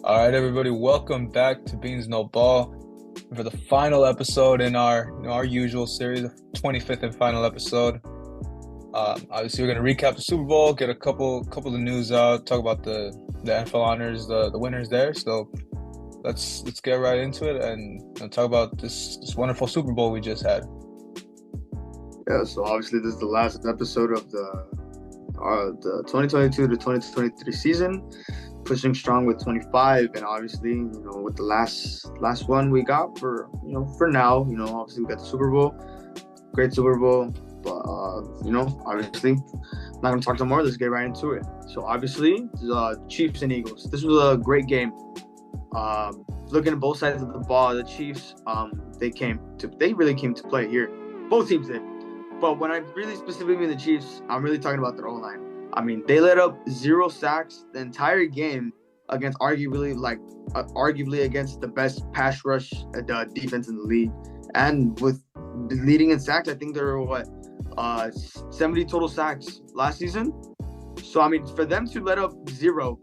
All right, everybody, welcome back to Beans No Ball for the final episode in our usual series, the 25th and final episode. Obviously, we're gonna recap the Super Bowl, get a couple of news out, talk about the NFL honors, the winners there. So let's get right into it and talk about this wonderful Super Bowl we just had. Yeah, so obviously this is the last episode of the 2022 to 2023 season, pushing strong with 25, and obviously with the last one we got for now, obviously we got the Super Bowl, great Super Bowl, but obviously not gonna talk no more. Let's get right into it. So obviously the Chiefs and Eagles. This was a great game. Looking at both sides of the ball, the Chiefs they really came to play here. Both teams did. But when I really specifically mean the Chiefs, I'm really talking about their O-line. I mean, they let up 0 sacks the entire game against arguably against the best pass rush defense in the league. And with leading in sacks, I think there were 70 total sacks last season. So I mean, for them to let up 0,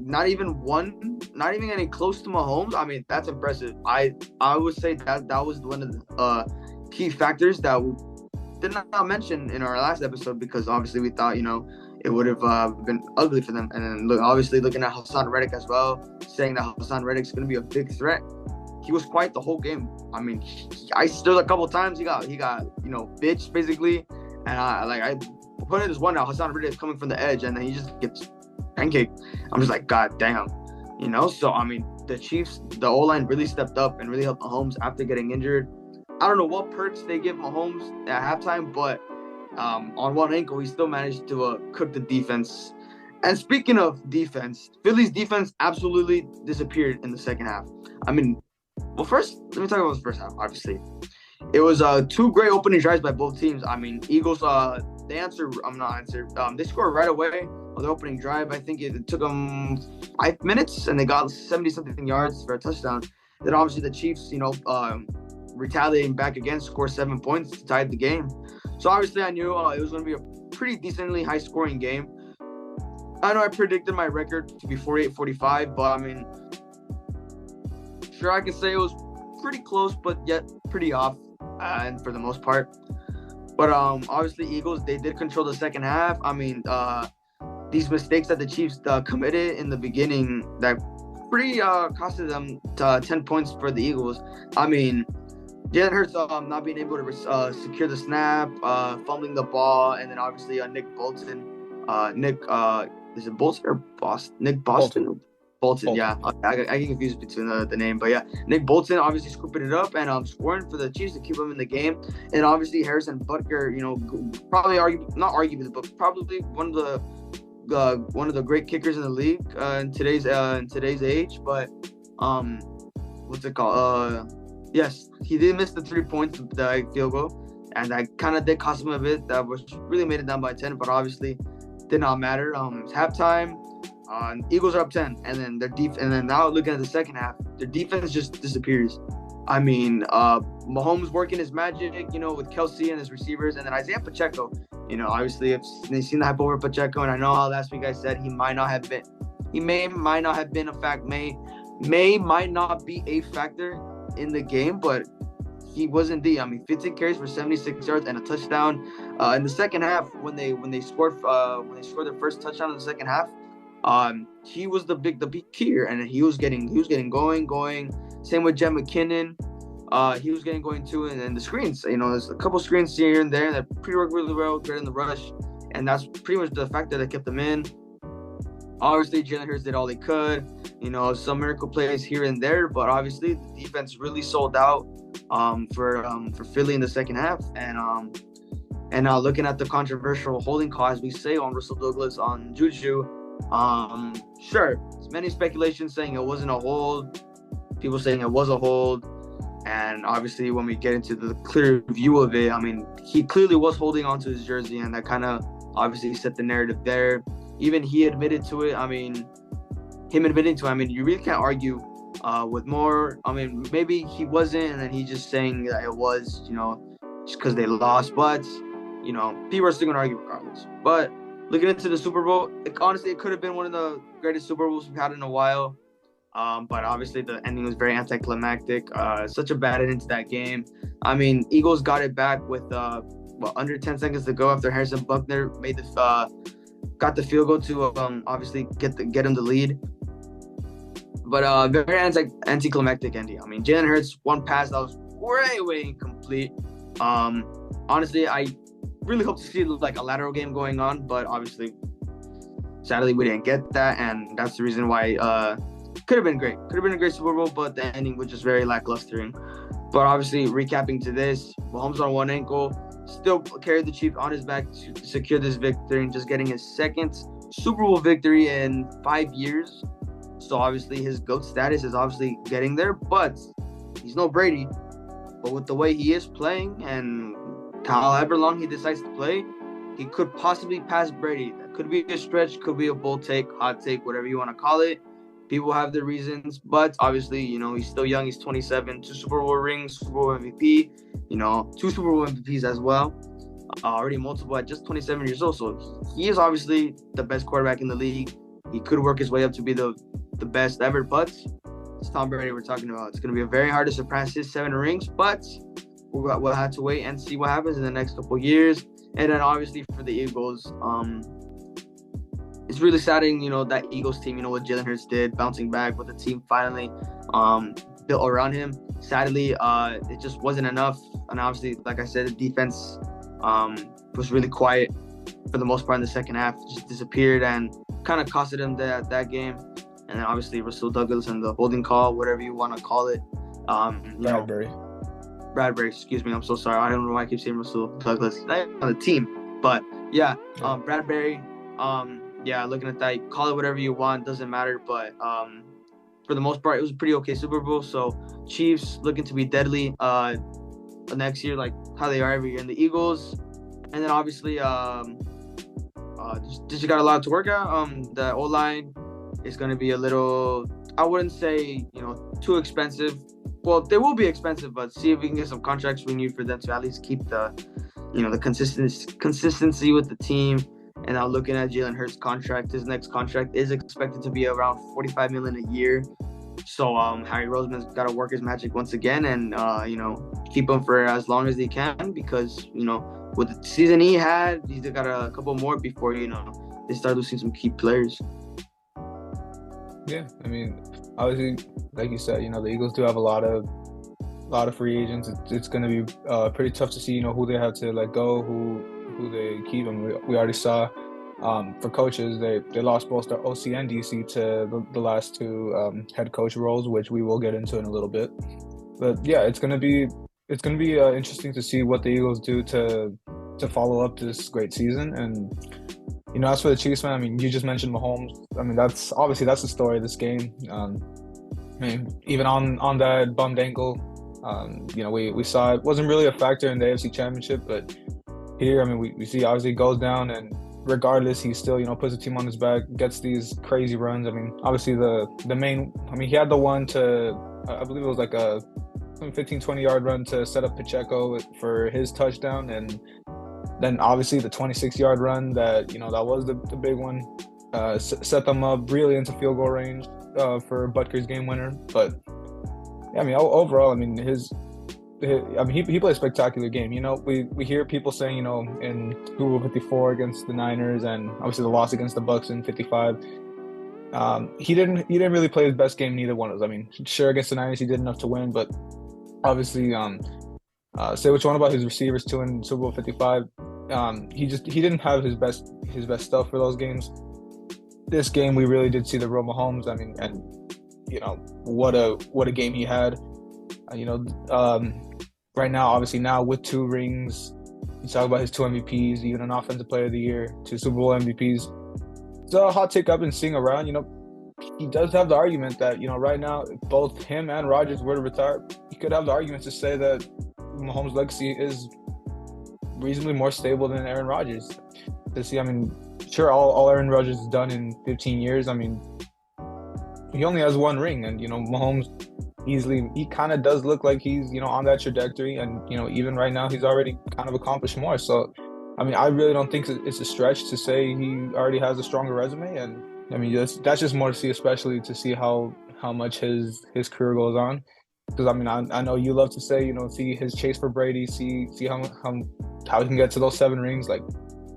not even one, not even any close to Mahomes, I mean, that's impressive. I would say that was one of the key factors that we did not mention in our last episode, because obviously we thought it would have been ugly for them. And then obviously looking at Hassan Reddick as well, saying that Hassan Reddick's going to be a big threat. He was quiet the whole game. I mean, I stood a couple times. He got bitched basically, and I put in this one now. Hassan Reddick is coming from the edge, and then he just gets pancaked. I'm just like, God damn, So I mean, the Chiefs, the O-line really stepped up and really helped Mahomes after getting injured. I don't know what perks they give Mahomes at halftime, but on one ankle, he still managed to cook the defense. And speaking of defense, Philly's defense absolutely disappeared in the second half. I mean, well, first, let me talk about the first half, obviously. It was 2 great opening drives by both teams. I mean, Eagles, they scored right away on the opening drive. I think it took them 5 minutes, and they got 70-something yards for a touchdown. Then obviously the Chiefs, retaliating back again, score 7 points to tie the game. So obviously I knew it was going to be a pretty decently high-scoring game. I know I predicted my record to be 48-45, but I mean, sure, I can say it was pretty close, but yet pretty off, and for the most part. But obviously Eagles, they did control the second half. I mean, these mistakes that the Chiefs committed in the beginning that pretty costed them 10 points for the Eagles. I mean, Jalen Hurts not being able to secure the snap, fumbling the ball, and then obviously Nick Bolton. Is it Bolton or Boston? Nick Boston? Bolton, yeah. I get confused between the name. But yeah, Nick Bolton obviously scooping it up and scoring for the Chiefs to keep them in the game. And obviously Harrison Butker, probably probably one of the great kickers in the league in today's age. But what's it called? Yes, he did miss the 3 points, the field goal, and that kind of did cost him a bit. That was really made it down by 10, but obviously did not matter. It's halftime. Eagles are up 10, and then and then now looking at the second half, their defense just disappears. I mean, Mahomes working his magic, with Kelsey and his receivers, and then Isaiah Pacheco. Obviously, if they've seen the hype over Pacheco, and I know how last week I said might not have been a fact, might not be a factor in the game, but he was indeed. I mean, 15 carries for 76 yards and a touchdown. In the second half, when they scored their first touchdown in the second half, he was the big key here, and he was getting going. Same with Jet McKinnon. He was getting going too, and then the screens. There's a couple screens here and there that worked really well, great in the rush, and that's pretty much the factor that kept them in. Obviously, Jalen Hurts did all they could. Some miracle plays here and there, but obviously the defense really sold out for Philly in the second half. And now looking at the controversial holding call, as we say, on Russell Douglas on Juju, sure, there's many speculations saying it wasn't a hold, people saying it was a hold, and obviously when we get into the clear view of it, I mean, he clearly was holding onto his jersey, and that kind of obviously set the narrative there. Even he admitted to it. I mean, you really can't argue with more. I mean, maybe he wasn't, and then he's just saying that it was, just because they lost. But, people are still going to argue regardless. But looking into the Super Bowl, honestly, it could have been one of the greatest Super Bowls we've had in a while. But obviously the ending was very anticlimactic. Such a bad ending to that game. I mean, Eagles got it back with under 10 seconds to go after Harrison Buckner made got the field goal to obviously get him the lead. But very anticlimactic ending. I mean, Jalen Hurts, one pass that was way incomplete. Honestly, I really hope to see like a lateral game going on, but obviously, sadly, we didn't get that, and that's the reason why could have been great. Could have been a great Super Bowl, but the ending was just very lackluster. But obviously, recapping to this, Mahomes on one ankle, still carried the Chiefs on his back to secure this victory and just getting his second Super Bowl victory in 5 years. So obviously, his GOAT status is obviously getting there, but he's no Brady. But with the way he is playing and however long he decides to play, he could possibly pass Brady. That could be a stretch, could be a bold take, hot take, whatever you want to call it. People have their reasons, but obviously, he's still young. He's 27, 2 Super Bowl rings, Super Bowl MVP, 2 Super Bowl MVPs as well. Already multiple at just 27 years old. So he is obviously the best quarterback in the league. He could work his way up to be the best ever, but it's Tom Brady we're talking about. It's going to be very hard to surpass his 7 rings, but we'll have to wait and see what happens in the next couple of years. And then obviously for the Eagles, it's really saddening, that Eagles team, what Jalen Hurts did, bouncing back with the team finally built around him. Sadly, it just wasn't enough. And obviously, like I said, the defense was really quiet for the most part in the second half. Just disappeared and kind of costed him that game. And then obviously Rasul Douglas and the holding call, whatever you want to call it. Bradbury, excuse me. I'm so sorry. I don't know why I keep saying Rasul Douglas. Not on the team. But yeah, Bradbury. Looking at that, call it whatever you want, doesn't matter. But for the most part, it was a pretty okay Super Bowl. So Chiefs looking to be deadly next year, like how they are every year. And the Eagles, and then obviously just got a lot to work out. The O-line is going to be a little, I wouldn't say too expensive. Well, they will be expensive, but see if we can get some contracts renewed for them to at least keep the the consistency with the team. And now looking at Jalen Hurts' contract, his next contract is expected to be around $45 million a year. So Harry Roseman's got to work his magic once again and keep him for as long as they can, because with the season he had, he's got a couple more before they start losing some key players. Yeah, I mean, obviously, like you said, the Eagles do have a lot of free agents. It's going to be pretty tough to see who they have to let go, who they keep. And we already saw for coaches, they lost both their OC and DC to the last 2 head coach roles, which we will get into in a little bit. But yeah, it's gonna be interesting to see what the Eagles do to follow up this great season. And as for the Chiefs, man, I mean, you just mentioned Mahomes. I mean, that's the story of this game. I mean, even on that bummed ankle, we saw it wasn't really a factor in the AFC Championship, but here, I mean, we see obviously goes down, and regardless, he still, puts the team on his back, gets these crazy runs. I mean, obviously he had the one to, I believe it was like a 15, 20-yard run to set up Pacheco for his touchdown. And then obviously the 26-yard run that, that was the big one, set them up really into field goal range for Butker's game winner. But yeah, I mean, overall, I mean, he played a spectacular game. We hear people saying, in Super Bowl 54 against the Niners, and obviously the loss against the Bucs in 55, he didn't really play his best game. Neither one of us. I mean, sure, against the Niners he did enough to win, but obviously, say what you want about his receivers too in Super Bowl 55. He didn't have his best stuff for those games. This game, we really did see the real Mahomes. I mean, and what a game he had. Right now, obviously now with 2 rings, you talk about his 2 MVPs, even an Offensive Player of the Year, 2 Super Bowl MVPs. It's a hot take I've been seeing around. He does have the argument that, right now, if both him and Rodgers were to retire, he could have the argument to say that Mahomes' legacy is reasonably more stable than Aaron Rodgers. I mean, sure, all Aaron Rodgers has done in 15 years, I mean, he only has 1 ring, and, Mahomes he kind of does look like he's, on that trajectory, and, even right now he's already kind of accomplished more. So I mean, I really don't think it's a stretch to say he already has a stronger resume, and I mean that's just more to see, especially to see how much his career goes on. Because I mean, I know you love to say, see his chase for Brady, see how he can get to those 7 rings. Like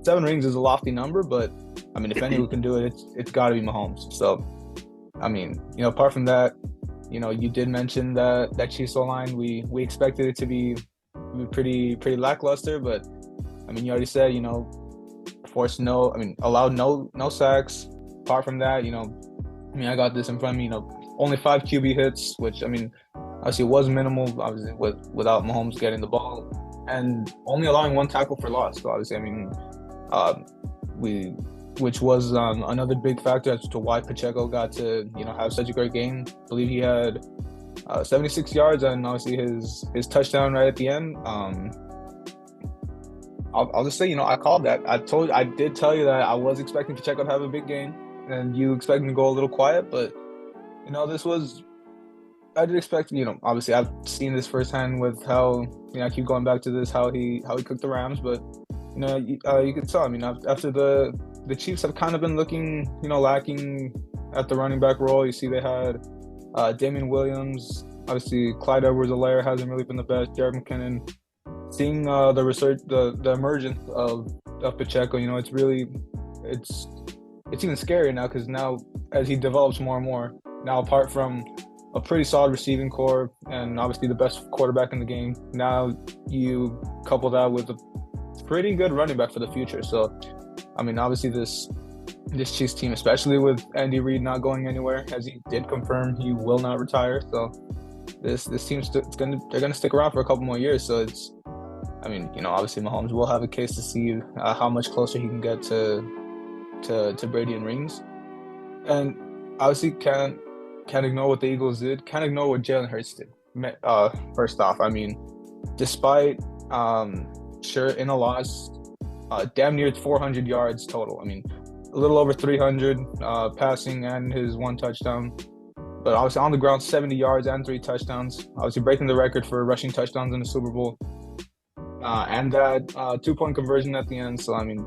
7 rings is a lofty number, but I mean, if anyone can do it, it's got to be Mahomes. So I mean, apart from that, you did mention that Chiefs O-line. We expected it to be pretty lackluster, but I mean, you already said, allowed no sacks. Apart from that, I mean, I got this in front of me, only 5 QB hits, which I mean, obviously was minimal, obviously without Mahomes getting the ball, and only allowing 1 tackle for loss. So obviously, I mean, which was another big factor as to why Pacheco got to have such a great game. I believe he had 76 yards, and obviously his touchdown right at the end. I'll just say, I called that. I did tell you that I was expecting Pacheco to have a big game, and you expect him to go a little quiet, but I did expect, obviously I've seen this firsthand with how, I keep going back to this, how he cooked the Rams, but you could tell. I mean, after the Chiefs have kind of been looking, lacking at the running back role. You see, they had Damian Williams. Obviously, Clyde Edwards-Helaire hasn't really been the best. Jared McKinnon. Seeing the emergence of Pacheco, it's even scarier now, because now as he develops more and more, now apart from a pretty solid receiving core and obviously the best quarterback in the game, now you couple that with a pretty good running back for the future. So, I mean, obviously this Chiefs team, especially with Andy Reid not going anywhere, as he did confirm he will not retire. So this team's they're gonna stick around for a couple more years. So I mean, obviously Mahomes will have a case to see how much closer he can get to Brady and rings, and obviously can't ignore what the Eagles did. Can't ignore what Jalen Hurts did. First off, I mean, despite sure in a loss, damn near 400 yards total. I mean, a little over 300 passing and his 1 touchdown. But obviously on the ground, 70 yards and 3 touchdowns. Obviously breaking the record for rushing touchdowns in the Super Bowl. And that 2-point conversion at the end. So, I mean,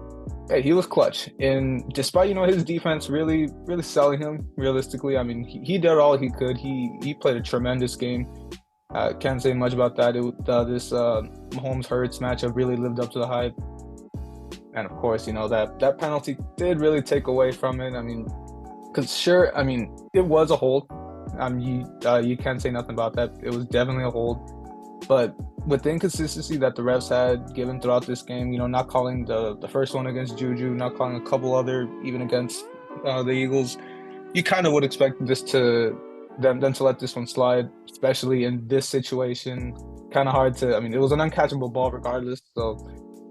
hey, he was clutch. And despite, his defense really, really selling him realistically, I mean, he did all he could. He played a tremendous game. Can't say much about that. This Mahomes-Hurts matchup really lived up to the hype. And, of course, that penalty did really take away from it. I mean, because sure, I mean, it was a hold. You can't say nothing about that. It was definitely a hold. But with the inconsistency that the refs had given throughout this game, not calling the first one against Juju, not calling a couple other even against the Eagles, you kind of would expect them to let this one slide, especially in this situation. Kind of hard to. I mean, it was an uncatchable ball regardless. So,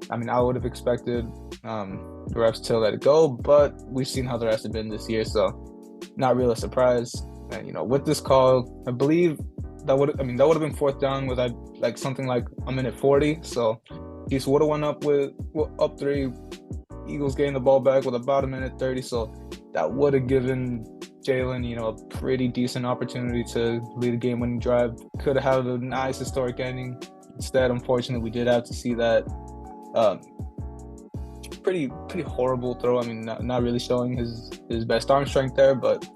I mean, I would have expected the refs to let it go, but we've seen how the refs have been this year, so not really a surprise. And with this call, I believe that would have been 4th down with something like a minute 40. So Chiefs would have went up 3. Eagles getting the ball back with about a minute 30. So that would have given Jalen, a pretty decent opportunity to lead a game-winning drive. Could have had a nice historic ending. Instead, unfortunately, we did have to see that pretty horrible throw. I mean, not really showing his best arm strength there, but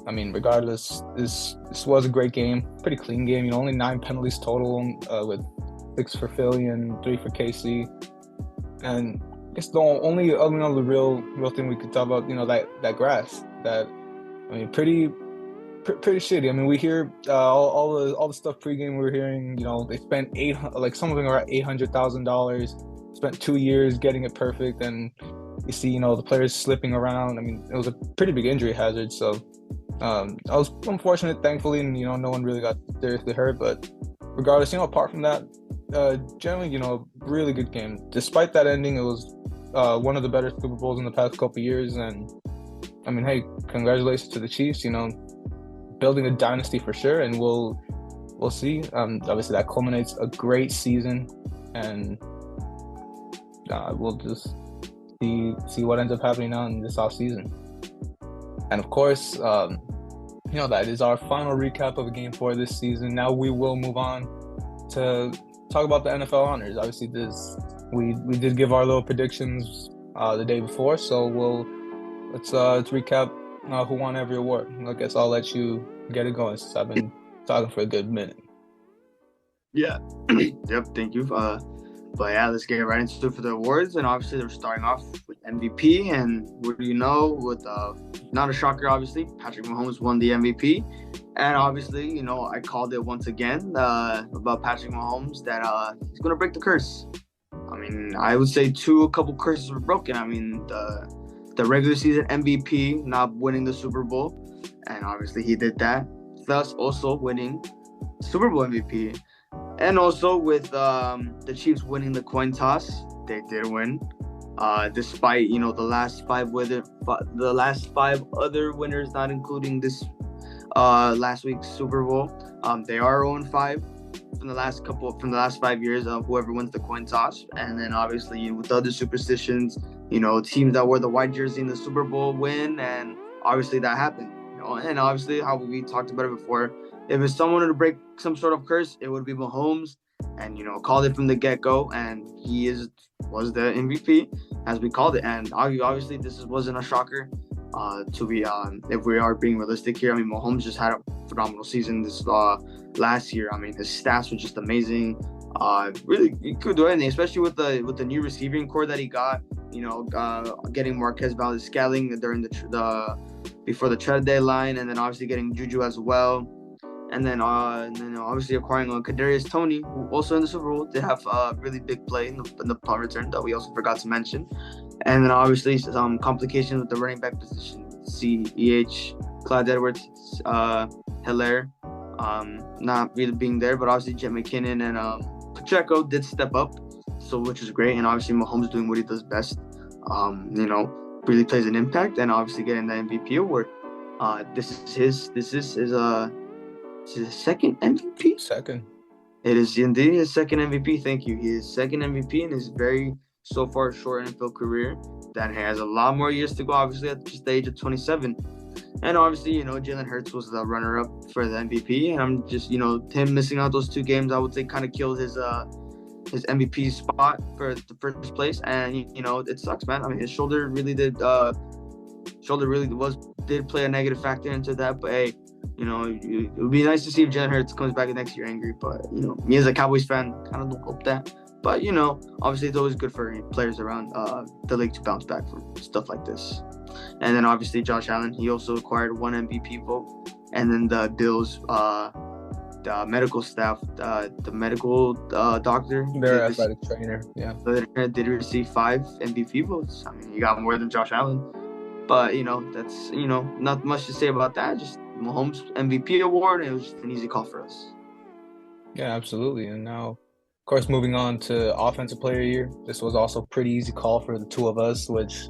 I mean, regardless, this was a great game, pretty clean game. Only 9 penalties total, with 6 for Philly and 3 for KC. And I guess the only other real thing we could talk about, that grass. That, I mean, pretty shitty. I mean, we hear all the stuff pregame. We were hearing, they spent something around $800,000. Spent 2 years getting it perfect, and you see, the players slipping around. I mean, it was a pretty big injury hazard. So. I was unfortunate, thankfully, and no one really got seriously hurt. But regardless, apart from that, generally, really good game. Despite that ending, it was one of the better Super Bowls in the past couple of years. And I mean, hey, congratulations to the Chiefs. Building a dynasty for sure, and we'll see. Obviously, that culminates a great season, and we'll just see what ends up happening now in this off season. And of course, that is our final recap of Game 4 this season. Now we will move on to talk about the NFL honors. Obviously, we did give our little predictions the day before, so let's recap who won every award. I guess I'll let you get it going since I've been talking for a good minute. Yeah. Yep. Thank you. But yeah, let's get right into it for the awards. And obviously, they're starting off with MVP. And what do you know? With not a shocker, obviously, Patrick Mahomes won the MVP. And obviously, I called it once again about Patrick Mahomes that he's gonna break the curse. I mean, I would say a couple curses were broken. I mean, the regular season MVP not winning the Super Bowl, and obviously he did that. Thus, also winning Super Bowl MVP. And also with the Chiefs winning the coin toss, they did win. Despite the last five other winners, not including this last week's Super Bowl, they are 0-5 from the last 5 years of whoever wins the coin toss. And then obviously with the other superstitions, teams that wear the white jersey in the Super Bowl win, and obviously that happened. And obviously how we talked about it before. If it's someone to break some sort of curse, it would be Mahomes, and called it from the get-go, and he was the MVP as we called it. And obviously this wasn't a shocker. If we are being realistic here, I mean Mahomes just had a phenomenal season this last year. I mean his stats were just amazing. Really he could do anything, especially with the new receiving core that he got. Getting Marquez Valdes-Scantling during before the trade deadline, and then obviously getting Juju as well. And then obviously acquiring Kadarius Toney, who also in the Super Bowl did have a really big play in the punt return that we also forgot to mention. And then obviously some complications with the running back position, CEH, Clyde Edwards, Hilaire, not really being there, but obviously Jet McKinnon and Pacheco did step up, so which is great. And obviously Mahomes doing what he does best, really plays an impact, and obviously getting the MVP award. This is his second MVP? Second. It is indeed his second MVP. Thank you. His second MVP in his very, so far, short NFL career. That has a lot more years to go, obviously, at just the age of 27. And obviously, Jalen Hurts was the runner-up for the MVP. And I'm just, him missing out those 2 games, I would say kind of killed his MVP spot for the first place. And, it sucks, man. I mean, his shoulder really did play a negative factor into that. But, hey, it would be nice to see if Jalen Hurts comes back next year angry. But, me as a Cowboys fan, kind of don't hope that. But, obviously it's always good for players around the league to bounce back from stuff like this. And then, obviously, Josh Allen, he also acquired 1 MVP vote. And then the Bills, the medical staff, the medical doctor. Their athletic trainer, yeah. Did receive 5 MVP votes. I mean, he got more than Josh Allen. But, that's, not much to say about that. Just Mahomes MVP award, and it was just an easy call for us. Yeah, absolutely. And now, of course, moving on to Offensive Player of the Year. This was also a pretty easy call for the 2 of us, which,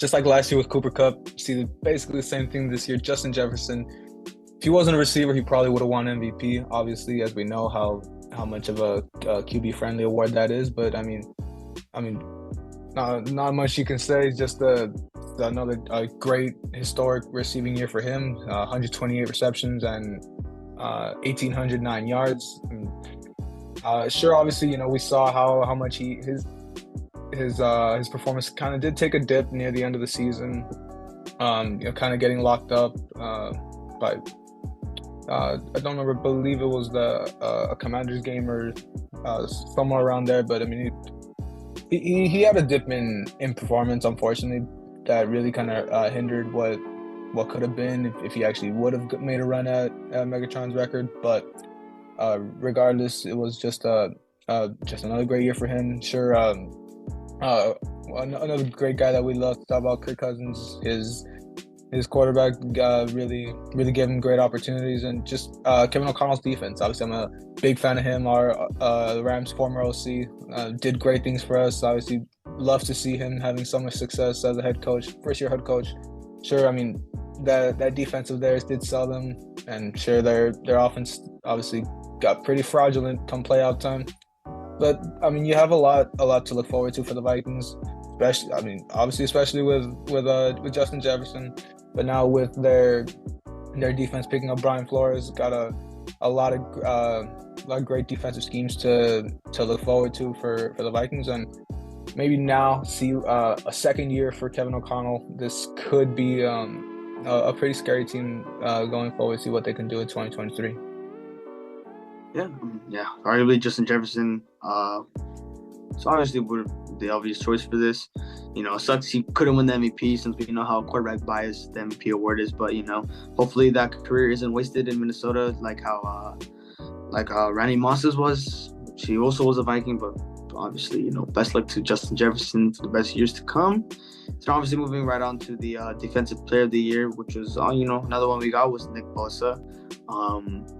just like last year with Cooper Kupp, see basically the same thing this year. Justin Jefferson, if he wasn't a receiver, he probably would have won MVP, obviously, as we know how much of a QB-friendly award that is. But, I mean, not much you can say. Just another great historic receiving year for him. 128 receptions and 1,809 yards. Sure, obviously, we saw how much his performance kind of did take a dip near the end of the season. Kind of getting locked up by I don't remember. Believe it was a Commanders game or somewhere around there. But I mean, he had a dip in performance, unfortunately, that really kind of hindered what could have been if he actually would have made a run at Megatron's record. But regardless, it was just another great year for him. Sure, another great guy that we love to talk about, Kirk Cousins. His quarterback really gave him great opportunities, and just Kevin O'Connell's defense. Obviously, I'm a big fan of him. Our Rams former OC did great things for us. Obviously, love to see him having so much success as a head coach, first-year head coach. Sure, I mean that defense of theirs did sell them, and sure their offense obviously got pretty fraudulent come playoff time. But I mean, you have a lot to look forward to for the Vikings, especially with Justin Jefferson. But now with their defense picking up Brian Flores, got a a lot of great defensive schemes to look forward to for the Vikings, and maybe now see a second year for Kevin O'Connell. This could be a pretty scary team going forward. See what they can do in 2023. Yeah. Arguably Justin Jefferson. So obviously we're the obvious choice for this. It sucks he couldn't win the MVP since we know how quarterback biased the MVP award is. But hopefully that career isn't wasted in Minnesota, like how Randy Moss's was. She also was a Viking, but obviously best luck to Justin Jefferson for the best years to come. So obviously moving right on to the defensive player of the year, which was another one we got was Nick Bosa.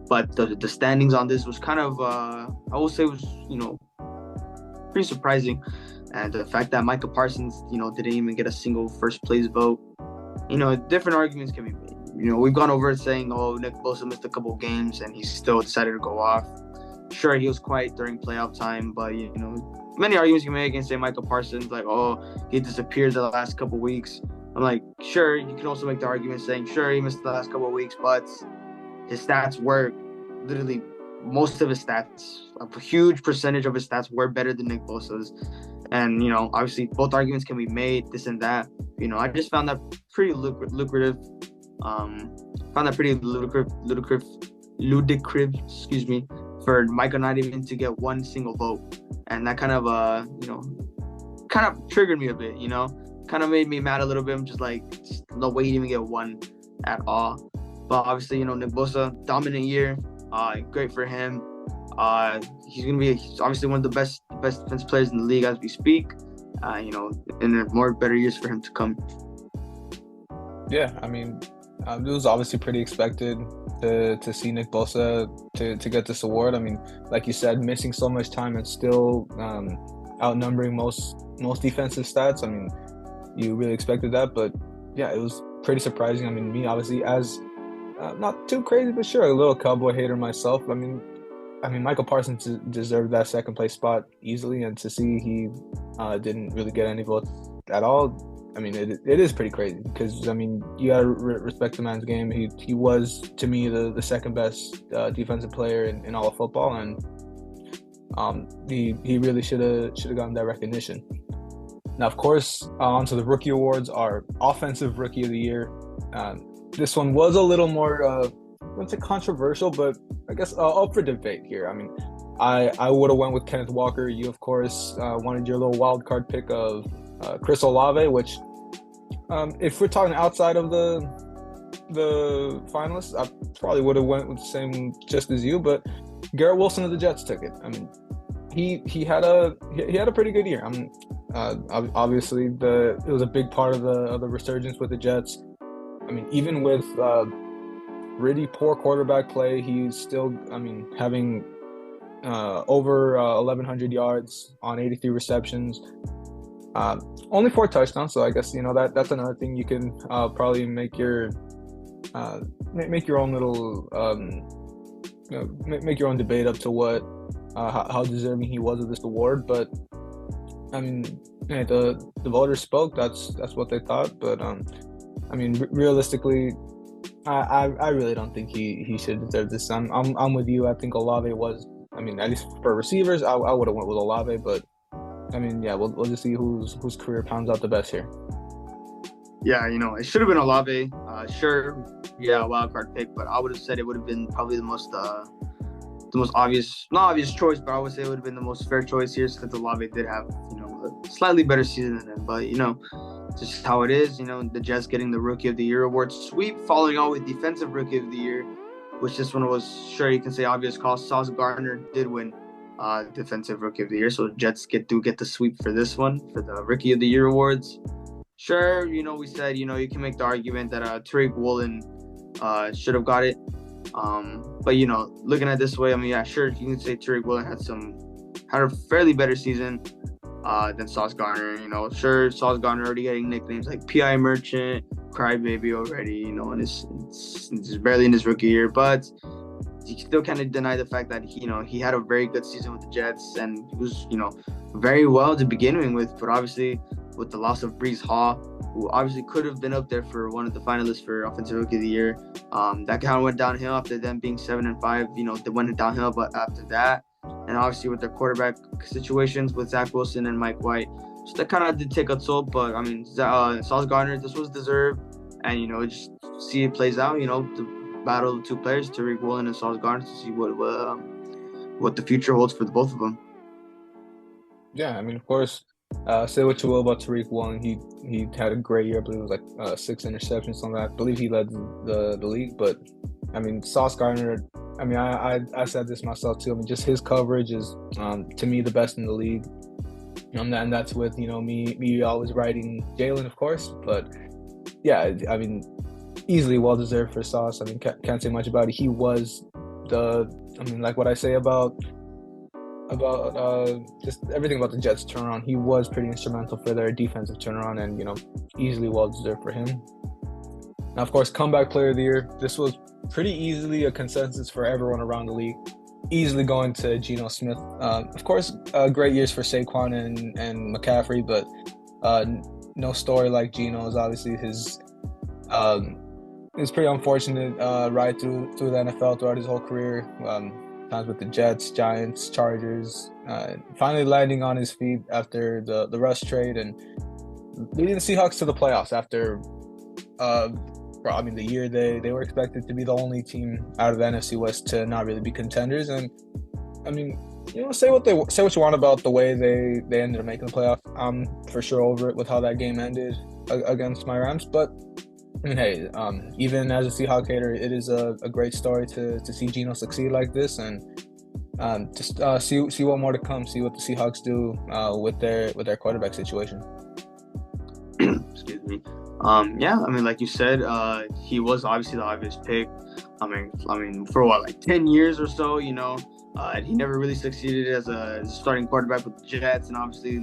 But the standings on this was kind of I will say was pretty surprising, and the fact that Micah Parsons didn't even get a single first place vote. Different arguments can be made. We've gone over it saying, Nick Bosa missed a couple games and he still decided to go off. Sure, he was quiet during playoff time, but many arguments you can make against say Micah Parsons, like, he disappeared the last couple weeks. I'm like, sure, you can also make the argument saying, sure, he missed the last couple of weeks, but his stats were literally most of his stats, a huge percentage of his stats were better than Nick Bosa's. And, obviously both arguments can be made, this and that. I just found that pretty lucrative. Found that pretty ludicrous, excuse me, for Micah not even to get one single vote. And that kind of, triggered me a bit, kind of made me mad a little bit. I'm just like, no way he didn't even get one at all. But obviously, Nick Bosa, dominant year. Great for him. He's obviously one of the best defensive players in the league as we speak. And more better years for him to come. Yeah, I mean, it was obviously pretty expected to see Nick Bosa to get this award. I mean, like you said, missing so much time and still outnumbering most defensive stats. I mean, you really expected that, but yeah, it was pretty surprising. I mean, me obviously as not too crazy, but sure, a little Cowboy hater myself. I mean, Michael Parsons deserved that second place spot easily, and to see he didn't really get any votes at all, I mean, it is pretty crazy because, I mean, you gotta respect the man's game. He was, to me, the second best defensive player in all of football, and he really should have gotten that recognition. Now, of course, onto the rookie awards, our offensive rookie of the year. This one was a little more, I wouldn't say controversial, but I guess up for debate here. I mean, I would have went with Kenneth Walker. You, of course, wanted your little wild card pick of Chris Olave, which, if we're talking outside of the finalists, I probably would have went with the same just as you. But Garrett Wilson of the Jets took it. I mean, he had a pretty good year. I mean, obviously it was a big part of the resurgence with the Jets. I mean, even with really poor quarterback play, he's still, I mean, having over 1,100 yards on 83 receptions. Only 4 touchdowns, so I guess that's another thing you can probably make your own little make your own debate up to what how deserving he was of this award. But I mean, the voters spoke. That's what they thought. But I mean, realistically, I really don't think he should deserve this. I'm with you. I think Olave was. I mean, at least for receivers, I would have went with Olave, but I mean, yeah, we'll just see whose career pounds out the best here. Yeah, it should have been Olave. Sure, yeah, wild card pick, but I would have said it would have been probably the most obvious, not obvious choice, but I would say it would have been the most fair choice here since Olave did have, a slightly better season than him. But just how it is. The Jets getting the Rookie of the Year award sweep, following on with Defensive Rookie of the Year, which this one was, sure, you can say obvious call. Sauce Gardner did win Defensive Rookie of the Year, so the Jets get the sweep for this one, for the Rookie of the Year awards. Sure, we said, you can make the argument that Tariq Woolen should have got it. But, looking at it this way, I mean, yeah, sure, you can say Tariq Woolen had a fairly better season than Sauce Gardner. Sure, Sauce Gardner already getting nicknames like P.I. Merchant, Crybaby already, and it's barely in his rookie year, but you still can't deny the fact that he had a very good season with the Jets, and he was very well to begin with. But obviously with the loss of Breece Hall, who obviously could have been up there for one of the finalists for Offensive Rookie of the Year. That kind of went downhill after them being 7-5. They went downhill, but after that, and obviously with their quarterback situations with Zach Wilson and Mike White, so that kind of did take a toll. But I mean, Sauce Gardner, this was deserved, and just see it plays out. The battle of the two players, Tariq Woolen and Sauce Gardner, to see what the future holds for the both of them. Yeah, I mean, of course, say what you will about Tariq Woolen. He had a great year. I believe it was like 6 interceptions on that. I believe he led the league. But I mean, Sauce Gardner. I mean, I said this myself too. I mean, just his coverage is to me the best in the league. And that's with me always writing Jalen, of course. But yeah, I mean, easily well deserved for Sauce. I mean, can't say much about it. He was like what I say about just everything about the Jets turnaround. He was pretty instrumental for their defensive turnaround, and easily well deserved for him. Now, of course, comeback player of the year. This was pretty easily a consensus for everyone around the league. Easily going to Geno Smith. Of course, great years for Saquon and McCaffrey, but no story like Geno's. Obviously, his pretty unfortunate ride through the NFL throughout his whole career. Times with the Jets, Giants, Chargers, finally landing on his feet after the Russ trade and leading the Seahawks to the playoffs after the year they were expected to be the only team out of the NFC West to not really be contenders. And I mean, say what you want about the way they ended up making the playoff. I'm for sure over it with how that game ended against my Rams, but I mean, hey, even as a Seahawk hater, it is a great story to see Geno succeed like this, and just see what more to come. See what the Seahawks do with their quarterback situation. Excuse me. Yeah, I mean, like you said, he was obviously the obvious pick. I mean, for what, like 10 years or so, he never really succeeded as a starting quarterback with the Jets, and obviously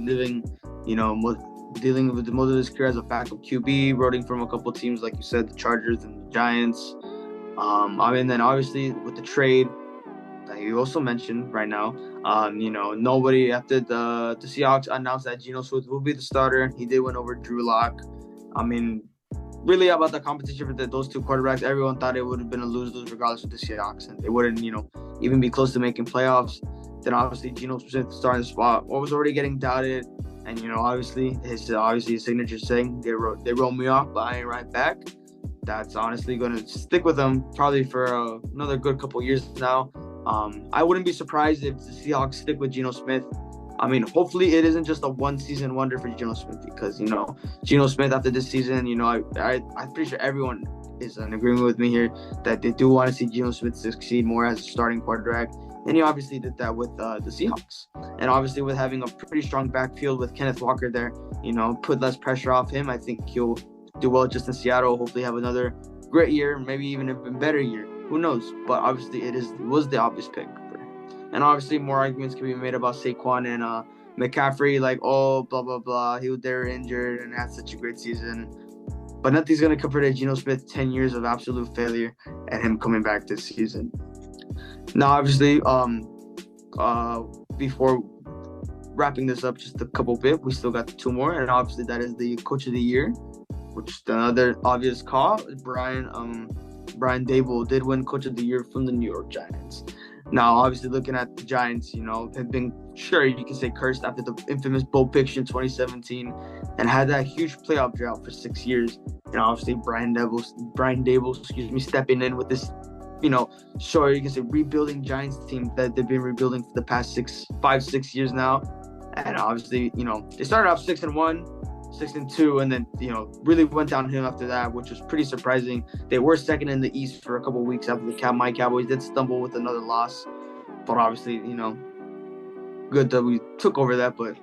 dealing with the most of his career as a backup QB, rooting from a couple teams, like you said, the Chargers and the Giants. Then obviously with the trade that you also mentioned right now, nobody after the Seahawks announced that Geno Smith will be the starter. He did win over Drew Lock. I mean, really about the competition for those two quarterbacks, everyone thought it would have been a lose-lose regardless of the Seahawks, and they wouldn't, even be close to making playoffs. Then obviously Geno Smith starting the spot, what was already getting doubted. And obviously his signature saying they roll me off, but I ain't right back. That's honestly going to stick with him probably for another good couple years now. I wouldn't be surprised if the Seahawks stick with Geno Smith. I mean, hopefully it isn't just a one-season wonder for Geno Smith, because Geno Smith after this season, I'm pretty sure everyone is in agreement with me here that they do want to see Geno Smith succeed more as a starting quarterback. And he obviously did that with the Seahawks. And obviously with having a pretty strong backfield with Kenneth Walker there, put less pressure off him. I think he'll do well just in Seattle, hopefully have another great year, maybe even a better year. Who knows? But obviously it was the obvious pick. And obviously more arguments can be made about Saquon and McCaffrey, like, oh, blah, blah, blah. They were injured and had such a great season. But nothing's going to compare to Geno Smith, 10 years of absolute failure, and him coming back this season. Now, obviously, before wrapping this up just a couple bit, we still got 2 more, and obviously that is the Coach of the Year, which is another obvious call. Brian Daboll did win Coach of the Year from the New York Giants. Now, obviously, looking at the Giants, have been, sure, you can say cursed after the infamous bowl picture in 2017 and had that huge playoff drought for 6 years. And obviously, Brian Daboll, stepping in with this, sure, you can say rebuilding Giants team that they've been rebuilding for the past 6 years now. And obviously, they started off 6-1, 6-2, and then, really went downhill after that, which was pretty surprising. They were second in the East for a couple of weeks after my Cowboys did stumble with another loss. But obviously, good that we took over that, but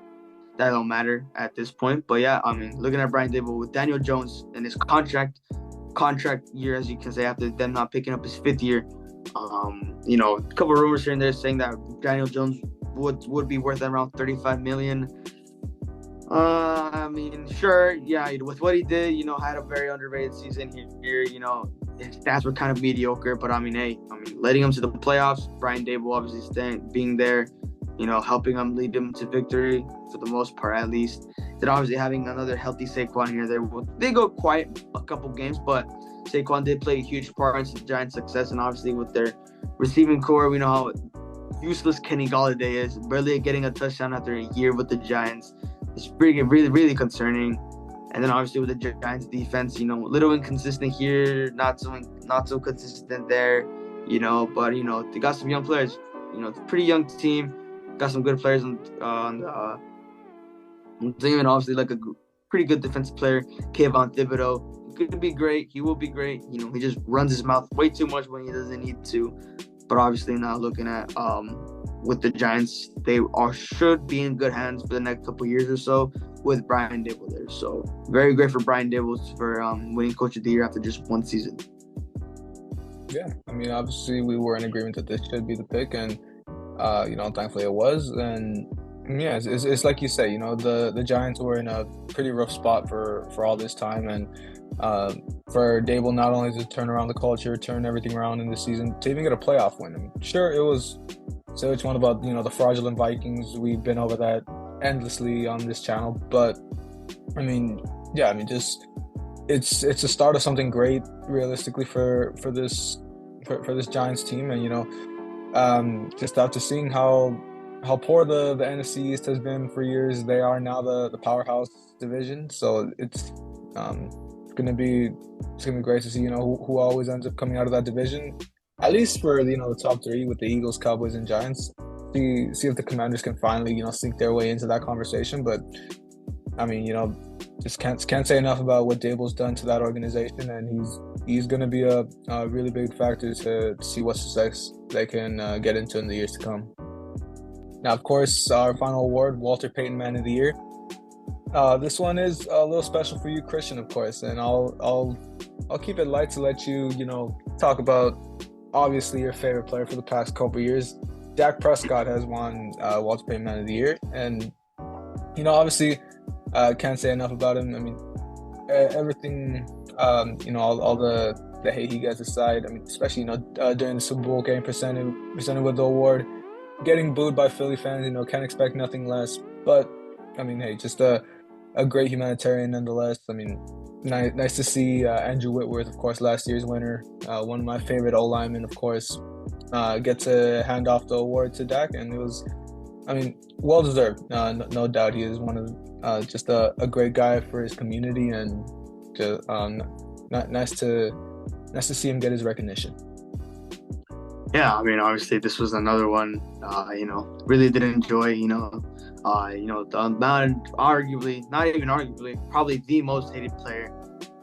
that don't matter at this point. But yeah, I mean, looking at Brian Daboll with Daniel Jones and his contract year, as you can say, after them not picking up his 5th year. A couple of rumors here and there saying that Daniel Jones would be worth around $35 million. I mean, sure, yeah, with what he did, had a very underrated season here. His stats were kind of mediocre, but letting him to the playoffs, Brian Daboll obviously being there, helping him lead him to victory for the most part, at least. Then obviously having another healthy Saquon here, they go quiet a couple games, but Saquon did play a huge part in the Giants' success, and obviously with their receiving core, we know how useless Kenny Golladay is, barely getting a touchdown after a year with the Giants. It's really, really concerning. And then obviously with the Giants defense, a little inconsistent here, not so consistent there, but they got some young players. It's a pretty young team, got some good players on the team, and obviously like a pretty good defensive player, Kayvon Thibodeau. He could be great. He will be great. He just runs his mouth way too much when he doesn't need to. But obviously now looking at with the Giants, they should be in good hands for the next couple years or so with Brian Daboll there. So very great for Brian Daboll for winning Coach of the Year after just one season. Yeah, I mean, obviously we were in agreement that this should be the pick, and thankfully it was. And yeah, it's like you say, the Giants were in a pretty rough spot for all this time, and for Daboll not only to turn around the culture, turn everything around in the season, to even get a playoff win. I mean, sure, it was so much one about the fraudulent Vikings. We've been over that endlessly on this channel, but I mean, yeah, I mean, just it's a start of something great, realistically, for this Giants team, and just after seeing how poor the NFC East has been for years, they are now the powerhouse division. So it's gonna be great to see who always ends up coming out of that division, at least for the top three with the Eagles, Cowboys, and Giants. See if the Commanders can finally sink their way into that conversation. But I mean, just can't say enough about what Daboll's done to that organization, and he's going to be a really big factor to see what success they can get into in the years to come. Now, of course, our final award, Walter Payton Man of the Year. This one is a little special for you, Christian, of course, and I'll keep it light to let you talk about obviously your favorite player for the past couple of years. Dak Prescott has won Walter Payton Man of the Year, and obviously can't say enough about him. I mean, everything, all the hate he gets aside. I mean, especially during the Super Bowl, getting presented with the award, getting booed by Philly fans. Can't expect nothing less. But I mean, hey, just a great humanitarian nonetheless. I mean, nice to see Andrew Whitworth, of course, last year's winner, one of my favorite O-linemen, of course, get to hand off the award to Dak, and it was, I mean, well deserved. No doubt, he is one of just a great guy for his community, and just nice to see him get his recognition. Yeah, I mean, obviously this was another one. Really did enjoy. Not even arguably, probably the most hated player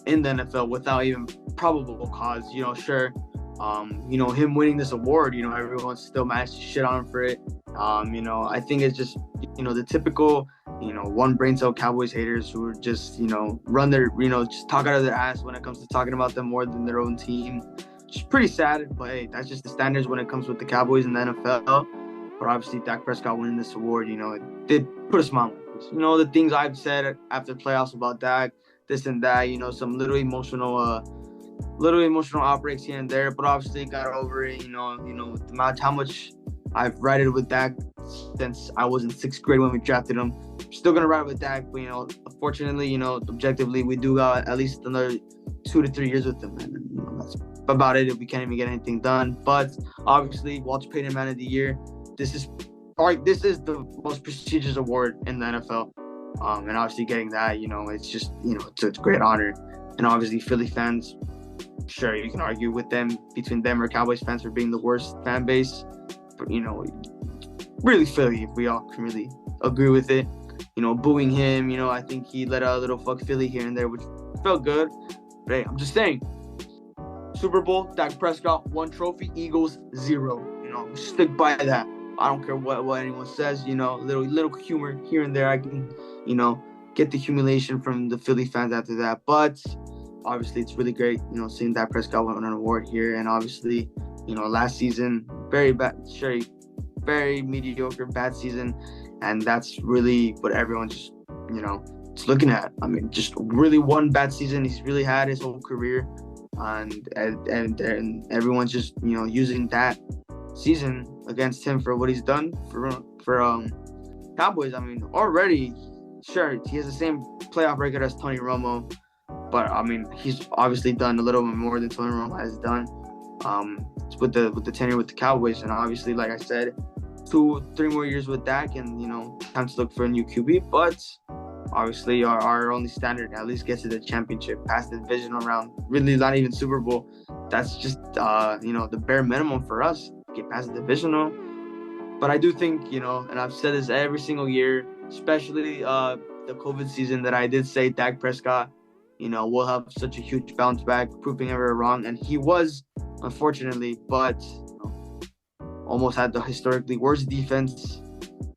in the NFL without even probable cause. Sure. Him winning this award, everyone still managed to shit on him for it. I think it's just, the typical, one brain cell Cowboys haters who are just, run their, just talk out of their ass when it comes to talking about them more than their own team. It's pretty sad, but hey, that's just the standards when it comes with the Cowboys and the NFL. But obviously, Dak Prescott winning this award, it did put a smile on my face. The things I've said after playoffs about Dak, this and that, some little emotional outbreaks here and there, but obviously got over it. How much I've ridden with Dak since I was in sixth grade when we drafted him. Still gonna ride with Dak, but unfortunately, objectively, we do got at least another 2 to 3 years with him, and that's about it. If we can't even get anything done, but obviously, Walter Payton Man of the Year. This is the most prestigious award in the NFL, and obviously getting that, it's just it's a great honor, and obviously Philly fans. Sure, you can argue with them between them or Cowboys fans for being the worst fan base, but really Philly, if we all can really agree with it. Booing him, I think he let out a little fuck Philly here and there, which felt good. But hey, I'm just saying, Super Bowl, Dak Prescott, 1 trophy, Eagles 0. Stick by that. I don't care what anyone says. Little humor here and there. I can, get the humiliation from the Philly fans after that, but. Obviously, it's really great, seeing Dak Prescott win an award here. And obviously, last season, very bad, very mediocre, bad season. And that's really what everyone's just, is looking at. I mean, just really one bad season he's really had his whole career. And everyone's just, using that season against him for what he's done for Cowboys. I mean, already sure, he has the same playoff record as Tony Romo, but I mean, he's obviously done a little bit more than Tony Romo has done. With the tenure with the Cowboys, and obviously, like I said, 2-3 more years with Dak, and time to look for a new QB. But obviously, our only standard at least gets to the championship, past the divisional round. Really, not even Super Bowl. That's just the bare minimum for us. Get past the divisional. But I do think and I've said this every single year, especially the COVID season, that I did say Dak Prescott, will have such a huge bounce back, proving everyone wrong, and he was, unfortunately, but almost had the historically worst defense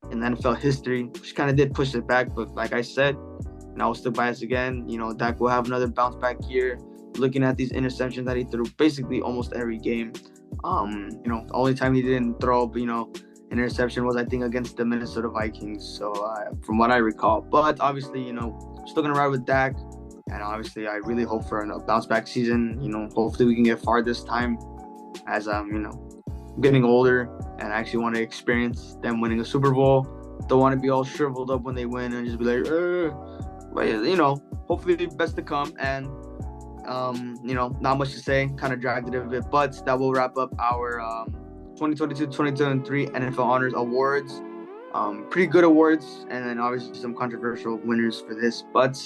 in NFL history, which kind of did push it back. But like I said, and I will stick by this again, Dak will have another bounce back year. Looking at these interceptions that he threw basically almost every game. The only time he didn't throw, an interception was, I think, against the Minnesota Vikings. So from what I recall, but obviously, still gonna ride with Dak. And obviously, I really hope for a bounce back season. Hopefully we can get far this time, as getting older, and I actually want to experience them winning a Super Bowl. Don't want to be all shriveled up when they win and just be like, but hopefully best to come. And not much to say. Kind of dragged it a bit, but that will wrap up our 2022-2023 NFL Honors Awards. Pretty good awards, and then obviously some controversial winners for this, but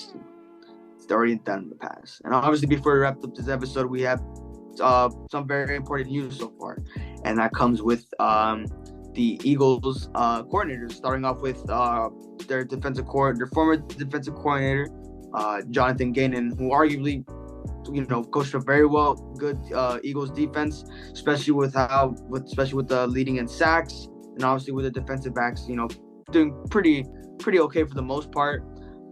it's already done in the past. And obviously, before we wrap up this episode, we have some very important news so far, and that comes with the Eagles coordinators, starting off with their former defensive coordinator, Jonathan Gannon, who arguably coached a very good Eagles defense, especially with the leading in sacks, and obviously with the defensive backs, doing pretty okay for the most part.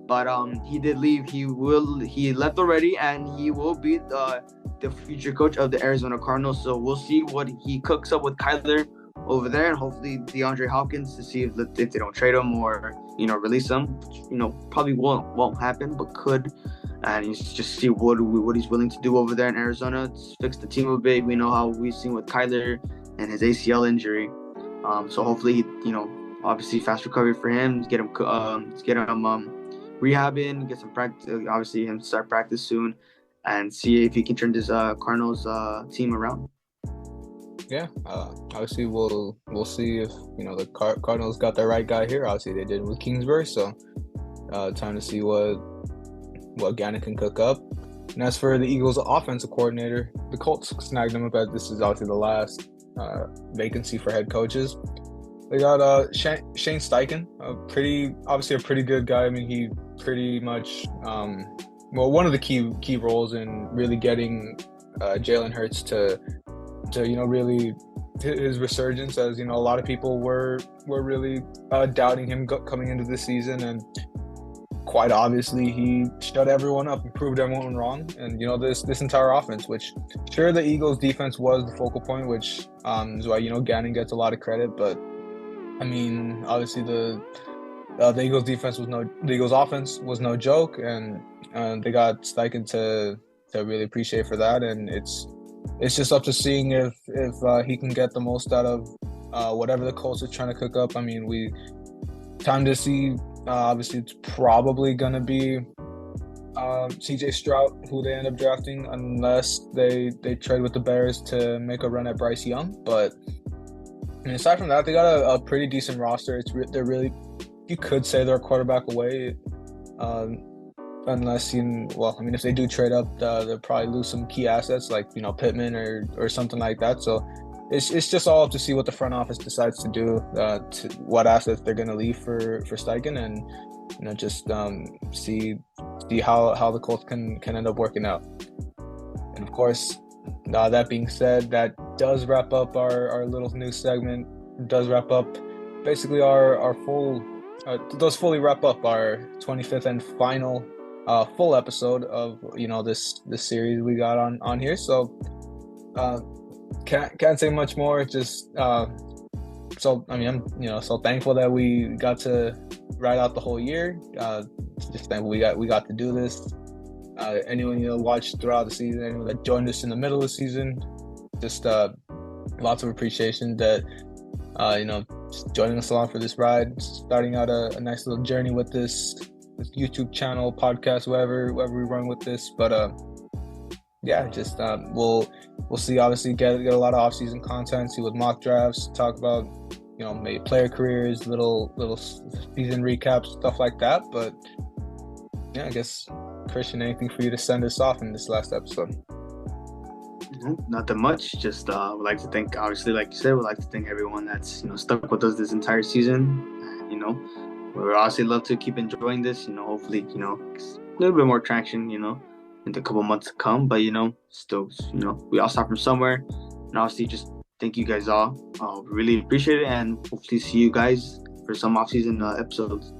But he did leave. He left already, and he will be the future coach of the Arizona Cardinals. So we'll see what he cooks up with Kyler over there, and hopefully DeAndre Hopkins, to see if they don't trade him or release him. Probably won't happen, but could. And just see what he's willing to do over there in Arizona to fix the team a bit. We know how we've seen with Kyler and his ACL injury. So hopefully, obviously fast recovery for him. Get him rehabbing, get some practice. Obviously, him start practice soon, and see if he can turn this Cardinals team around. Yeah, obviously we'll see if the Cardinals got the right guy here. Obviously they did with Kingsbury, so time to see what Gannon can cook up. And as for the Eagles' offensive coordinator, the Colts snagged him up, as this is obviously the last vacancy for head coaches. They got Shane Steichen, obviously a pretty good guy. I mean, he pretty much one of the key roles in really getting Jalen Hurts to really his resurgence, as a lot of people were really doubting him coming into this season, and quite obviously he shut everyone up and proved everyone wrong. And this entire offense, which sure the Eagles defense was the focal point, which is why Gannon gets a lot of credit, but I mean, obviously the Eagles defense the Eagles offense was no joke, and they got Steichen to really appreciate for that. And it's just up to seeing if he can get the most out of whatever the Colts are trying to cook up. I mean, time to see. Obviously, it's probably gonna be C.J. Stroud, who they end up drafting, unless they trade with the Bears to make a run at Bryce Young. But I mean, aside from that, they got a pretty decent roster. They're really, you could say they're a quarterback away, unless if they do trade up, they'll probably lose some key assets like Pittman or something like that. So it's just all up to see what the front office decides to do, what assets they're going to leave for Steichen, and just see how the Colts can end up working out. And of course, that being said, that does wrap up our little news segment. It does wrap up basically our full. Does fully wrap up our 25th and final full episode of this series we got on here. So can't say much more. Just so I mean I'm so thankful that we got to ride out the whole year. Just thankful we got to do this. Anyone watched throughout the season, anyone that joined us in the middle of the season, just lots of appreciation that just joining us along for this ride, starting out a nice little journey with this YouTube channel, podcast, wherever we run with this. But yeah, just we'll see. Obviously, get a lot of off-season content. See with mock drafts, talk about maybe player careers, little season recaps, stuff like that. But yeah, I guess Christian, anything for you to send us off in this last episode? Not that much. Just would like to thank, obviously, like you said, would like to thank everyone that's stuck with us this entire season. We would honestly love to keep enjoying this. Hopefully, a little bit more traction. In the couple months to come. But still, we all start from somewhere. And obviously, just thank you guys all. Really appreciate it, and hopefully see you guys for some off-season episodes.